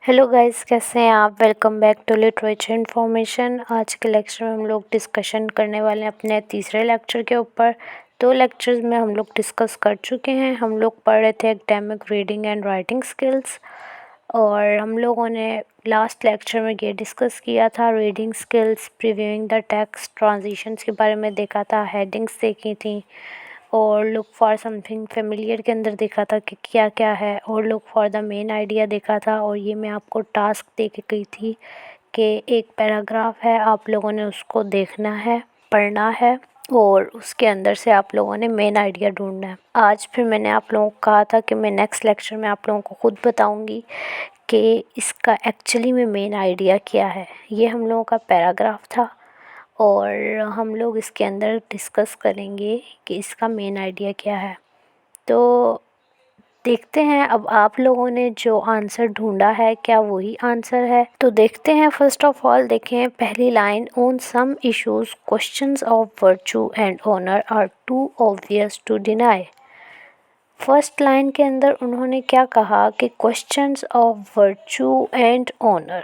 Hello guys, कैसे हैं आप। Welcome back to literature information. आज के लेक्चर में हम लोग डिस्कशन करने वाले हैं अपने तीसरे लेक्चर के ऊपर। 2 लेक्चर्स में हम लोग डिस्कस कर चुके हैं। हम लोग पढ़ रहे थे academic reading and writing skills, और हम लोगों ने लास्ट लेक्चर में ये डिस्कस किया था reading skills, previewing the text, transitions के बारे में देखा था, हेडिंग्स देखी थी, और लुक फॉर समथिंग फेमिलियर के अंदर देखा था कि क्या क्या है, और look for the main idea देखा था। और ये मैं आपको टास्क दे के गई थी कि एक पैराग्राफ है, आप लोगों ने उसको देखना है, पढ़ना है, और उसके अंदर से आप लोगों ने मेन आइडिया ढूंढना है। आज फिर मैंने आप लोगों को कहा था कि मैं नेक्स्ट लेक्चर में आप लोगों को खुद बताऊंगी कि इसका एक्चुअली में मेन आइडिया क्या है। ये हम लोगों का पैराग्राफ था और हम लोग इसके अंदर डिस्कस करेंगे कि इसका मेन आइडिया क्या है। तो देखते हैं अब आप लोगों ने जो आंसर ढूंढा है क्या वही आंसर है। तो देखते हैं। फर्स्ट ऑफ ऑल देखें पहली line, on some issues questions of virtue and honour are too obvious to deny. First line के अंदर उन्होंने क्या कहा कि questions of virtue and honour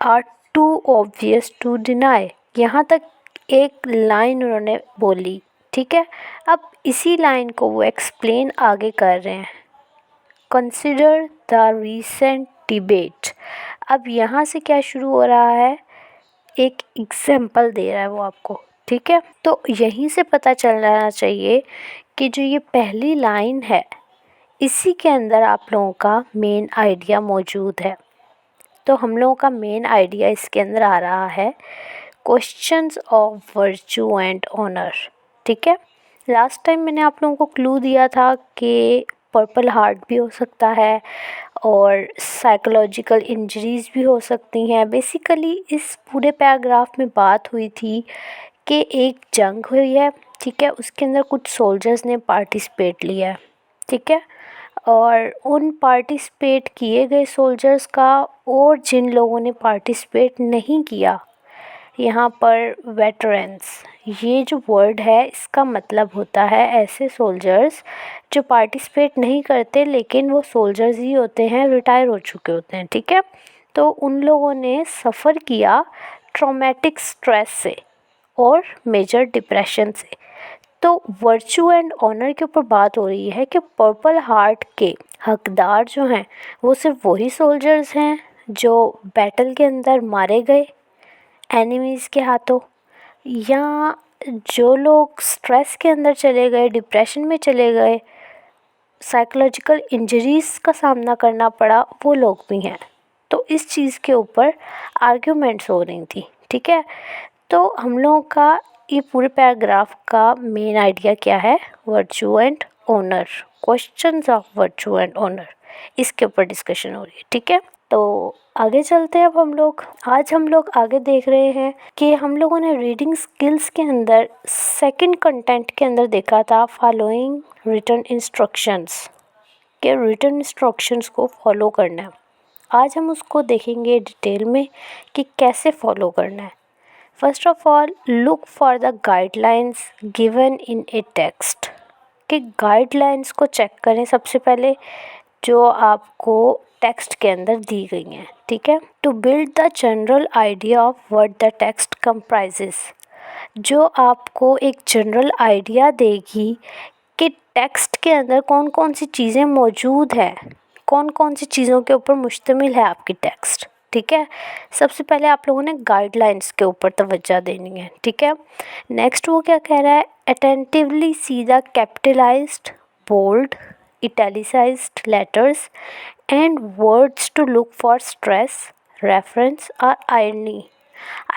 are too obvious to deny. यहाँ तक एक लाइन उन्होंने बोली, ठीक है। अब इसी लाइन को वो एक्सप्लेन आगे कर रहे हैं। Consider the recent debate. अब यहाँ से क्या शुरू हो रहा है, एक एग्जाम्पल दे रहा है वो आपको, ठीक है। तो यहीं से पता चल जाना चाहिए कि जो ये पहली लाइन है इसी के अंदर आप लोगों का मेन आइडिया मौजूद है। तो हम लोगों का मेन आइडिया इसके अंदर आ रहा है questions of virtue and honour, ठीक है। लास्ट टाइम मैंने आप लोगों को क्लू दिया था कि पर्पल हार्ट भी हो सकता है और साइकोलॉजिकल इंजरीज़ भी हो सकती हैं। बेसिकली इस पूरे पैराग्राफ में बात हुई थी कि एक जंग हुई है, ठीक है, उसके अंदर कुछ सोल्जर्स ने पार्टिसिपेट लिया है, ठीक है। और उन पार्टिसिपेट किए गए सोल्जर्स का और जिन लोगों ने पार्टिसिपेट नहीं किया, यहाँ पर वेटरन्स ये जो वर्ड है इसका मतलब होता है ऐसे सोल्जर्स जो पार्टिसिपेट नहीं करते लेकिन वो सोल्जर्स ही होते हैं, रिटायर हो चुके होते हैं, ठीक है। तो उन लोगों ने सफ़र किया ट्रॉमेटिक स्ट्रेस से और मेजर डिप्रेशन से। तो वर्चू एंड ऑनर के ऊपर बात हो रही है कि पर्पल हार्ट के हकदार जो हैं वो सिर्फ वही सोल्जर्स हैं जो बैटल के अंदर मारे गए एनिमीज़ के हाथों, या जो लोग स्ट्रेस के अंदर चले गए, डिप्रेशन में चले गए, साइकोलॉजिकल इंजरीज़ का सामना करना पड़ा, वो लोग भी हैं। तो इस चीज़ के ऊपर आर्ग्यूमेंट्स हो रही थी, ठीक है। तो हम लोगों का ये पूरे पैराग्राफ का मेन आइडिया क्या है, virtue and honour, questions of virtue and honour, इसके ऊपर डिस्कशन हो रही है, ठीक है। तो आगे चलते हैं। अब आज हम लोग आगे देख रहे हैं कि हम लोगों ने रीडिंग स्किल्स के अंदर सेकंड कंटेंट के अंदर देखा था फॉलोइंग रिटन इंस्ट्रक्शंस, के रिटन इंस्ट्रक्शंस को फॉलो करना है। आज हम उसको देखेंगे डिटेल में कि कैसे फॉलो करना है। First of all, look for the guidelines given in A text, कि गाइडलाइंस को चेक करें सबसे पहले जो आपको टेक्स्ट के अंदर दी गई हैं, ठीक है। To build the general idea of what the text comprises, जो आपको एक जनरल आइडिया देगी कि टेक्स्ट के अंदर कौन कौन सी चीज़ें मौजूद हैं, कौन कौन सी चीज़ों के ऊपर मुश्तमिल है आपकी टेक्स्ट, ठीक है। सबसे पहले आप लोगों ने गाइडलाइंस के ऊपर तवज्जो देनी है, ठीक है। नेक्स्ट वो क्या कह रहा है, attentively see the capitalised, bold, italicized letters and words to look for stress, reference और irony।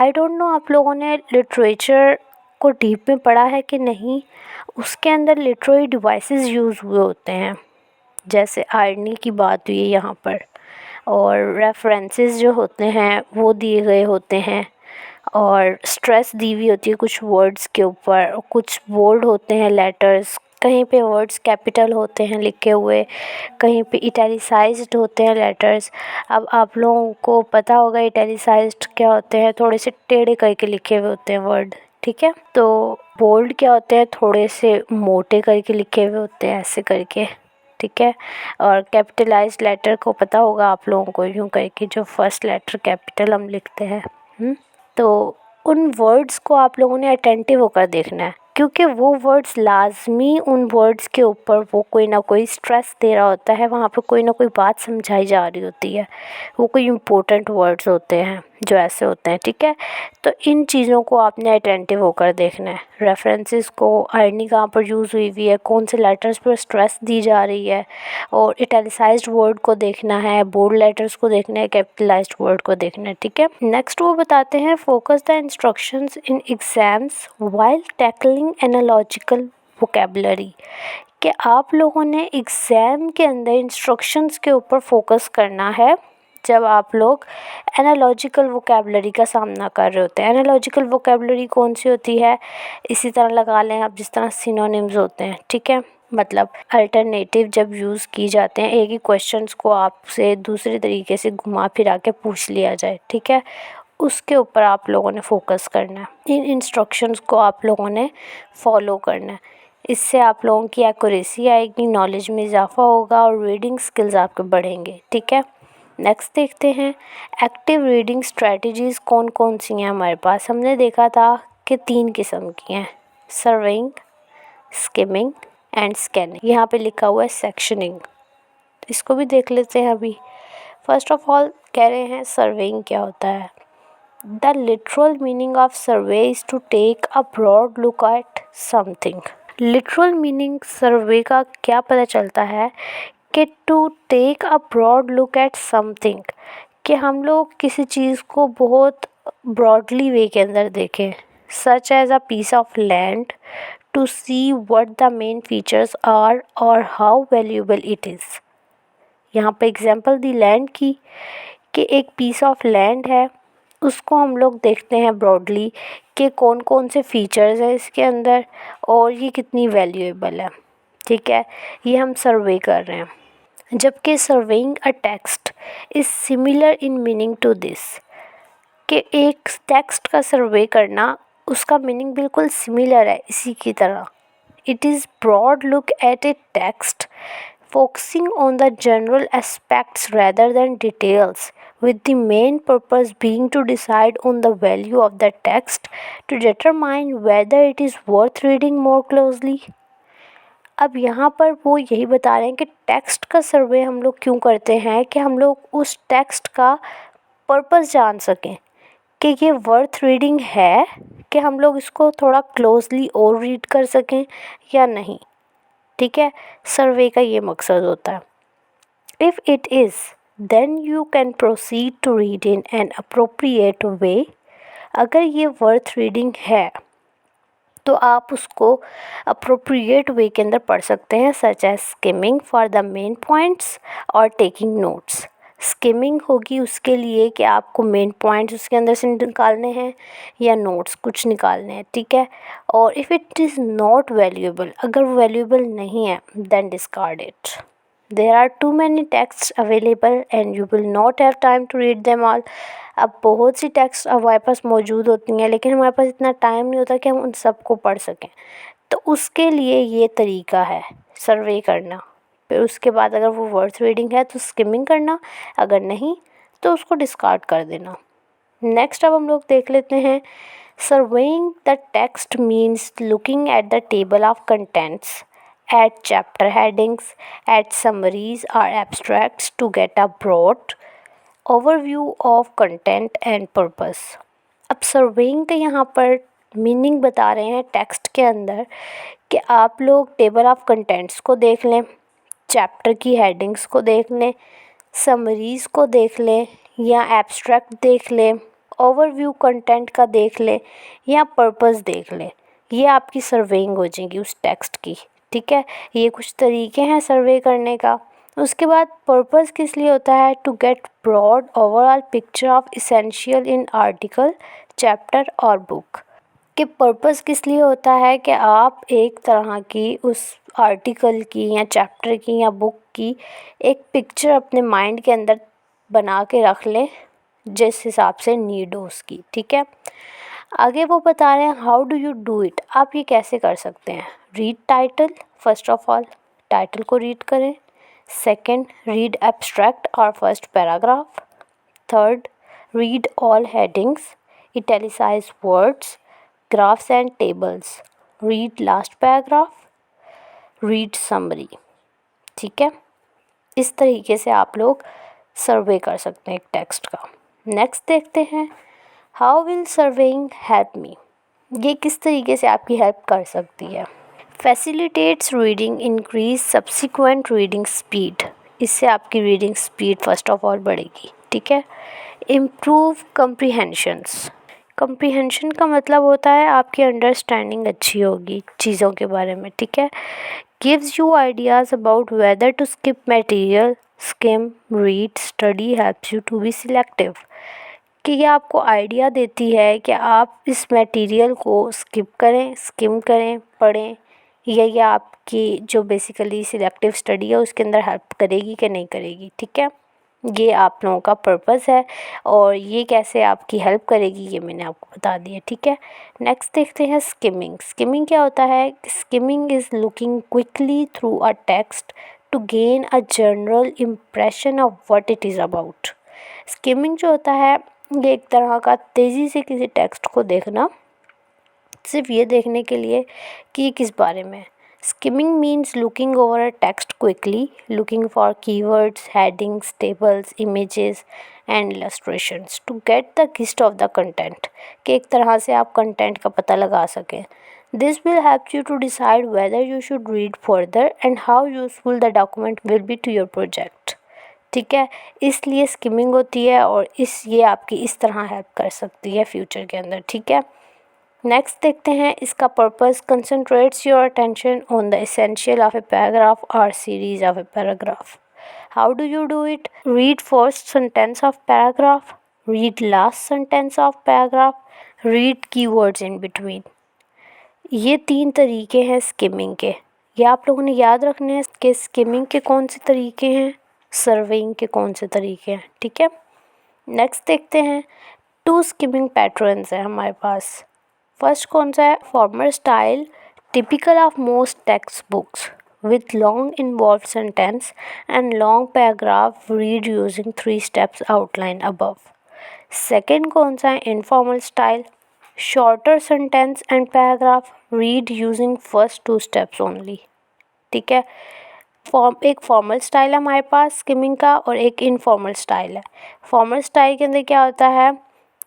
आई डोंट नो आप लोगों ने लिटरेचर को डीप में पढ़ा है कि नहीं। उसके अंदर लिटरेरी डिवाइसेस यूज़ हुए होते हैं, जैसे आयरनी की बात हुई है यहाँ पर, और रेफरेंसेस जो होते हैं वो दिए गए होते हैं, और स्ट्रेस दी हुई होती है कुछ वर्ड्स के ऊपर, और कुछ बोल्ड होते हैं लेटर्स, कहीं पे वर्ड्स कैपिटल होते हैं लिखे हुए, कहीं पे इटैलिसाइज्ड होते हैं लेटर्स। अब आप लोगों को पता होगा इटैलिसाइज्ड क्या होते हैं, थोड़े से टेढ़े करके लिखे हुए होते हैं वर्ड, ठीक है। तो बोल्ड क्या होते हैं, थोड़े से मोटे करके लिखे हुए होते हैं ऐसे करके, ठीक है। और कैपिटलाइज्ड लेटर को पता होगा आप लोगों को, यूँ करके जो फर्स्ट लेटर कैपिटल हम लिखते हैं। तो उन वर्ड्स को आप लोगों ने अटेंटिव होकर देखना है, क्योंकि वो वर्ड्स लाजमी उन वर्ड्स के ऊपर वो कोई ना कोई स्ट्रेस दे रहा होता है, वहाँ पर कोई ना कोई बात समझाई जा रही होती है, वो कोई इम्पोर्टेंट वर्ड्स होते हैं जो ऐसे होते हैं, ठीक है। तो इन चीज़ों को आपने अटेंटिव होकर देखना है। रेफरेंसेस को, आयरनी कहाँ पर यूज़ हुई है, कौन से लेटर्स पर स्ट्रेस दी जा रही है, और इटैलिसाइज्ड वर्ड को देखना है, बोल्ड लेटर्स को देखना है, कैपिटलाइज्ड वर्ड को देखना है, ठीक है। नेक्स्ट वो बताते हैं focus the instructions in exams while tackling analogical vocabulary, कि आप लोगों ने एग्ज़ाम के अंदर इंस्ट्रक्शंस के ऊपर फोकस करना है जब आप लोग एनालॉजिकल वोकेबलरी का सामना कर रहे होते हैं। एनालॉजिकल वोकेबलरी कौन सी होती है, इसी तरह लगा लें आप जिस तरह सिनोनिम्स होते हैं, ठीक है। मतलब अल्टरनेटिव जब यूज़ की जाते हैं, एक ही क्वेश्चंस को आपसे दूसरे तरीके से घुमा फिरा के पूछ लिया जाए, ठीक है, उसके ऊपर आप लोगों ने फोकस करना है। इन इंस्ट्रक्शंस को आप लोगों ने फॉलो करना है। इससे आप लोगों की एक्यूरेसी आएगी, नॉलेज में इजाफा होगा और रीडिंग स्किल्स आपके बढ़ेंगे, ठीक है। नेक्स्ट देखते हैं एक्टिव रीडिंग स्ट्रेटजीज़ कौन कौन सी हैं हमारे पास। हमने देखा था कि 3 किस्म की हैं, सर्विंग, स्किमिंग एंड स्कैनिंग। यहाँ पे लिखा हुआ है सेक्शनिंग, इसको भी देख लेते हैं अभी। फर्स्ट ऑफ ऑल कह रहे हैं सर्वेइंग क्या होता है। The literal meaning of survey is to take a broad look at something. Literal meaning survey का क्या पता चलता है कि to take a broad look at something, कि हम लोग किसी चीज़ को बहुत ब्रॉडली वे के अंदर देखें, such as a piece of land to see what the main features are और हाउ वैल्यूएबल इट इज़। यहाँ पे एग्जांपल दी लैंड की, कि एक पीस ऑफ लैंड है, उसको हम लोग देखते हैं ब्रॉडली कि कौन कौन से फीचर्स हैं इसके अंदर और ये कितनी वैल्यूएबल है, ठीक है। ये हम सर्वे कर रहे हैं। जबकि surveying a text is similar in meaning to this, कि एक टेक्स्ट का सर्वे करना उसका मीनिंग बिल्कुल सिमिलर है इसी की तरह। It is broad look at a text focusing on the general aspects rather than details, with the main purpose being to decide on the value of the text to determine whether it is worth reading more closely. अब यहाँ पर वो यही बता रहे हैं कि text का सर्वे हम लोग क्यों करते हैं, कि हम लोग उस टेक्स्ट का पर्पस जान सकें कि ये वर्थ रीडिंग है, कि हम लोग इसको थोड़ा क्लोजली और रीड कर सकें या नहीं, ठीक है। सर्वे का ये मकसद होता है। If it is then you can proceed to read in an appropriate way. अगर ये वर्थ रीडिंग है तो आप उसको अप्रोप्रिएट वे के अंदर पढ़ सकते हैं, such as skimming for the main points और टेकिंग नोट्स। स्किमिंग होगी उसके लिए कि आपको मेन पॉइंट्स उसके अंदर से निकालने हैं या नोट्स कुछ निकालने हैं, ठीक है। और if it is not valuable, अगर वैल्यूएबल नहीं है, then discard it. There are too many text available and you will not have time to read them all. अब बहुत सी टेक्स्ट हमारे पास मौजूद होती हैं, लेकिन हमारे पास इतना टाइम नहीं होता कि हम उन सबको पढ़ सकें। तो उसके लिए ये तरीका है सर्वे करना। फिर उसके बाद अगर वो वर्थ रीडिंग है तो स्किमिंग करना, अगर नहीं तो उसको डिस्कार्ड कर देना। नेक्स्ट अब हम लोग देख लेते हैं surveying the text means looking at the table of contents, at chapter headings, at summaries or abstracts to get a broad overview of content and purpose. अब सर्वेइंग का यहाँ पर मीनिंग बता रहे हैं टेक्स्ट के अंदर कि आप लोग टेबल ऑफ कंटेंट्स को देख लें, चैप्टर की हेडिंग्स को देख लें, समरीज़ को देख लें या एब्स्ट्रैक्ट देख लें, ओवरव्यू कंटेंट का देख लें या पर्पस देख लें। ये आपकी सर्वेइंग हो जाएगी उस टेक्स्ट की, ठीक है। ये कुछ तरीके हैं सर्वे करने का। उसके बाद पर्पस किस लिए होता है, to get broad overall picture of essential in article, chapter और बुक। कि पर्पस किस लिए होता है कि आप एक तरह की उस आर्टिकल की या चैप्टर की या बुक की एक पिक्चर अपने माइंड के अंदर बना के रख लें जिस हिसाब से नीड हो उसकी, ठीक है। आगे वो बता रहे हैं how do you do it, आप ये कैसे कर सकते हैं। Read title, first of all title को रीड करें, Second, read abstract or first paragraph. Third, read all headings, italicize words, graphs and tables. Read last paragraph. Read summary. ठीक है, इस तरीके से आप लोग सर्वे कर सकते हैं एक टेक्स्ट का. नेक्स्ट देखते हैं, how will surveying help me. ये किस तरीके से आपकी हेल्प कर सकती है. Facilitates reading, increase subsequent reading speed. इससे आपकी reading speed first of all बढ़ेगी. ठीक है. इम्प्रूव कम्प्रीहेंशंस. कम्प्रीहेंशन का मतलब होता है आपकी अंडरस्टैंडिंग अच्छी होगी चीज़ों के बारे में. ठीक है. Gives you ideas about whether to skip material, skim, read, study, helps you to be selective. कि ये आपको आइडिया देती है कि आप इस मटेरियल को स्किप करें, स्किम करें, पढ़ें, या ये आपकी जो बेसिकली सिलेक्टिव स्टडी है उसके अंदर हेल्प करेगी कि नहीं करेगी. ठीक है. ये आप लोगों का पर्पस है और ये कैसे आपकी हेल्प करेगी ये मैंने आपको बता दिया. ठीक है. नेक्स्ट देखते हैं स्किमिंग. स्किमिंग क्या होता है. Skimming is looking quickly through a text to gain a general impression of what it is about. Skimming जो होता है ये एक तरह का तेज़ी से किसी टेक्स्ट को देखना, सिर्फ ये देखने के लिए कि ये किस बारे में है. Skimming means looking over a text quickly, looking for keywords, headings, tables, images and illustrations to get the gist of the content. कि एक तरह से आप कंटेंट का पता लगा सकें. This will help you to decide whether you should read further and how useful the document will be to your project. ठीक है. इसलिए स्किमिंग होती है और ये आपकी इस तरह हेल्प कर सकती है फ्यूचर के अंदर. ठीक है. नेक्स्ट देखते हैं इसका purpose. Concentrates your attention on the essential of a paragraph और series of a paragraph. How do you do it. Read first sentence of paragraph, read last sentence of paragraph, read keywords in between. ये 3 तरीके हैं skimming के. ये आप लोगों ने याद रखने हैं कि स्किमिंग के कौन से तरीके हैं, सर्वेइंग के कौन से तरीके हैं. ठीक है. नेक्स्ट देखते हैं 2 स्किमिंग पैटर्न्स हैं हमारे पास. फर्स्ट कौन सा है. Formal style, typical of most text books with long involved sentence and long paragraph, read using 3 steps outlined above. Second कौन सा है. informal style, shorter sentence and paragraph, read using first 2 steps only. ठीक है. एक formal style है हमारे पास skimming का और एक इनफॉर्मल स्टाइल है. फॉर्मल स्टाइल के अंदर क्या होता है,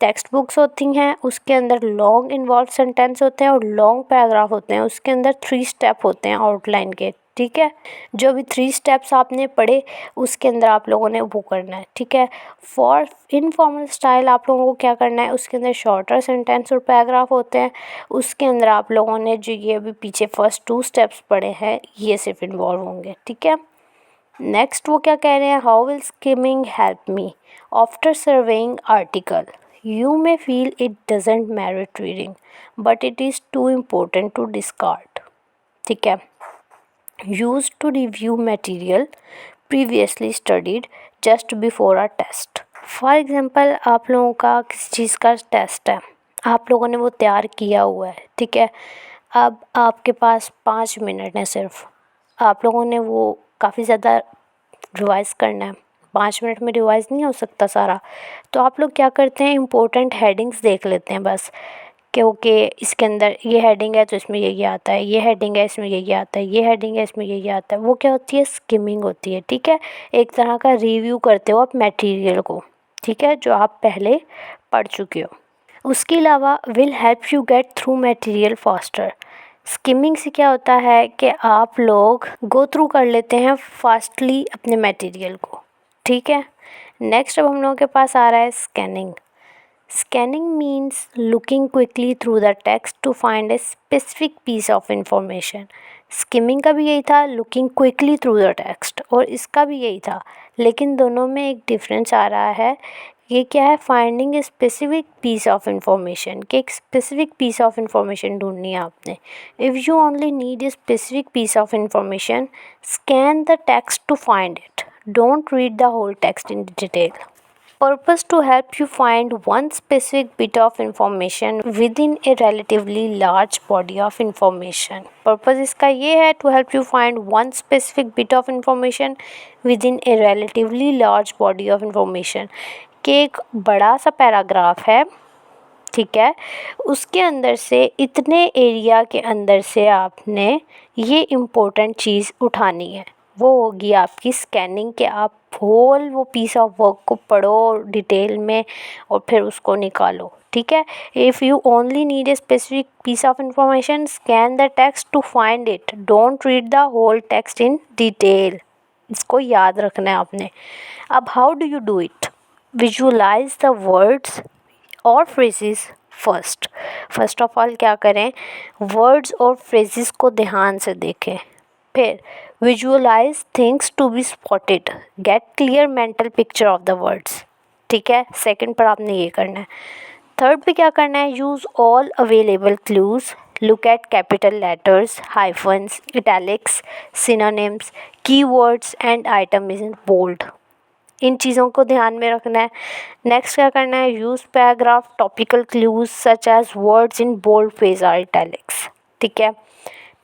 टेक्स्ट बुक्स होती हैं, उसके अंदर लॉन्ग इन्वॉल्व सेंटेंस होते हैं और लॉन्ग पैराग्राफ होते हैं. उसके अंदर 3 स्टेप होते हैं आउटलाइन के. ठीक है. जो भी 3 स्टेप्स आपने पढ़े उसके अंदर आप लोगों ने वो करना है. ठीक है. फॉर इनफॉर्मल स्टाइल आप लोगों को क्या करना है, उसके अंदर शॉर्टर सेंटेंस और पैराग्राफ होते हैं. उसके अंदर आप लोगों ने जो ये अभी पीछे फर्स्ट 2 स्टेप्स पढ़े हैं ये सिर्फ इन्वॉल्व होंगे. ठीक है. नेक्स्ट वो क्या कह रहे हैं, how will skimming help me after surveying article. You may feel it doesn't merit reading, but it is too important to discard. ठीक है. Used to review material previously studied just before a test. For example, आप लोगों का किसी चीज़ का test है, आप लोगों ने वो तैयार किया हुआ है. ठीक है. अब आपके पास 5 मिनट है सिर्फ. आप लोगों ने वो काफ़ी ज़्यादा रिवाइज़ करना है. 5 मिनट में रिवाइज़ नहीं हो सकता सारा. तो आप लोग क्या करते हैं, इम्पोर्टेंट हेडिंग्स देख लेते हैं बस, क्योंकि इसके अंदर ये हेडिंग है तो इसमें ये आता है, ये हेडिंग है इसमें ये आता है, ये हेडिंग है इसमें ये आता है. वो क्या होती है, स्किमिंग होती है. ठीक है. एक तरह का रिव्यू करते हो आप मटेरियल को. ठीक है. जो आप पहले पढ़ चुके हो. उसके अलावा will help you get through material faster. Skimming से क्या होता है कि आप लोग गो थ्रू कर लेते हैं फास्टली अपने मटेरियल को. ठीक है. नेक्स्ट अब हम लोगों के पास आ रहा है scanning. Scanning means looking quickly through the text to find a specific piece of information. Skimming का भी यही था, looking quickly through the text, और इसका भी यही था, लेकिन दोनों में एक डिफरेंस आ रहा है. ये क्या है, finding a specific piece of information, कि एक स्पेसिफिक पीस ऑफ इंफॉर्मेशन ढूंढनी है आपने. If you only need a specific piece of information, scan the text to find it. Don't read the whole text in detail. purpose to help you find one specific bit of information within a relatively large body of information. Purpose इसका ये है to help you find one specific bit of information within a relatively large body of information. कि एक बड़ा सा paragraph है, ठीक है, उसके अंदर से इतने एरिया के अंदर से आपने ये इम्पोर्टेंट चीज़ उठानी है। वो होगी आपकी स्कैनिंग, कि आप होल वो पीस ऑफ वर्क को पढ़ो डिटेल में और फिर उसको निकालो, ठीक है। If you only need a specific piece of information, scan the text to find it, don't read the whole text in detail. इसको याद रखना है आपने। अब how do you do it? Visualise the words और फ्रेजेस फर्स्ट ऑफ ऑल क्या करें, words और फ्रेजेस को ध्यान से देखें। फिर visualise things to be spotted, get clear mental picture of the words, ठीक है। सेकंड पर आपने ये करना है। थर्ड पे क्या करना है, use all available clues, look at capital letters, hyphens, italics, synonyms, keywords and item in bold. इन चीज़ों को ध्यान में रखना है। नेक्स्ट क्या करना है, use paragraph topical clues such as words in bold phrase or italics, ठीक है।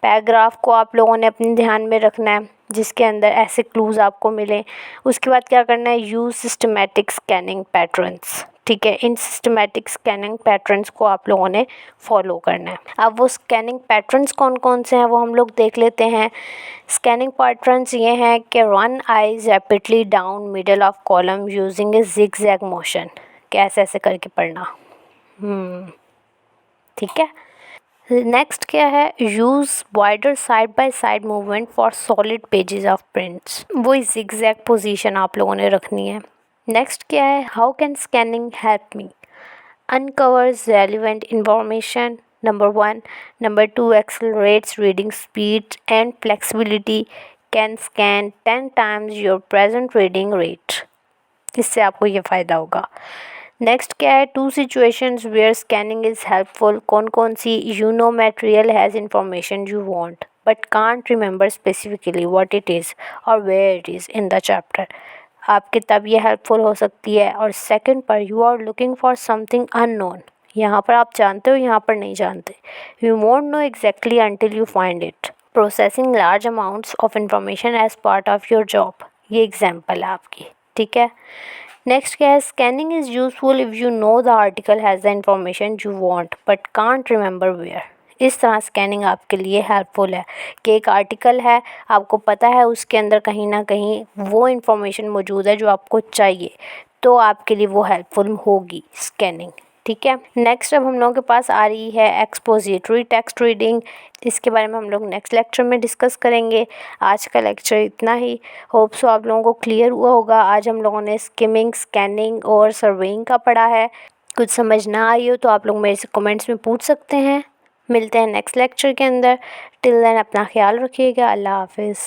पैराग्राफ को आप लोगों ने अपने ध्यान में रखना है जिसके अंदर ऐसे क्लूज़ आपको मिले। उसके बाद क्या करना है, यूज़ सिस्टमैटिक स्कैनिंग पैटर्न्स, ठीक है। इन सिस्टमैटिक स्कैनिंग पैटर्न्स को आप लोगों ने फॉलो करना है। अब वो स्कैनिंग पैटर्न्स कौन कौन से हैं वो हम लोग देख लेते हैं। स्कैनिंग पैटर्न्स ये हैं कि run eyes rapidly down middle of column using A zigzag motion, कैसे ऐसे करके पढ़ना, ठीक है। नेक्स्ट क्या है, use wider side by side movement for solid pages of prints, वो जिग-जैग पोजीशन आप लोगों ने रखनी है। नेक्स्ट क्या है, how can scanning help me, uncovers relevant information, number 1. Number 2, accelerates reading speed and flexibility, can scan 10 times your present reading rate, इससे आपको ये फ़ायदा होगा। नेक्स्ट क्या है, 2 situations where scanning is helpful, कौन कौन सी, you know material has information you want but can't remember specifically what it is or where it is in the chapter, आपके तब ये हेल्पफुल हो सकती है। और सेकंड पर, you are looking for something unknown, यहाँ पर आप जानते हो, यहाँ पर नहीं जानते, you won't know exactly until you find it, processing large amounts of information as part of your job, ये एग्जाम्पल है आपकी, ठीक है। नेक्स्ट क्या है, scanning is useful if you know the article has the information you want but can't remember where. इस तरह scanning आपके लिए हेल्पफुल है कि एक आर्टिकल है, आपको पता है उसके अंदर कहीं ना कहीं वो इन्फॉर्मेशन मौजूद है जो आपको चाहिए, तो आपके लिए वो हेल्पफुल होगी स्कैनिंग, ठीक है। नेक्स्ट अब हम लोगों के पास आ रही है एक्सपोजिटरी टेक्स्ट रीडिंग, इसके बारे में हम लोग नेक्स्ट लेक्चर में डिस्कस करेंगे। आज का लेक्चर इतना ही, होप सो आप लोगों को क्लियर हुआ होगा। आज हम लोगों ने स्किमिंग, स्कैनिंग और सर्वेइंग का पढ़ा है। कुछ समझ ना आई हो तो आप लोग मेरे से कमेंट्स में पूछ सकते हैं। मिलते हैं नेक्स्ट लेक्चर के अंदर। टिल देन अपना ख्याल रखिएगा। अल्लाह हाफिज़।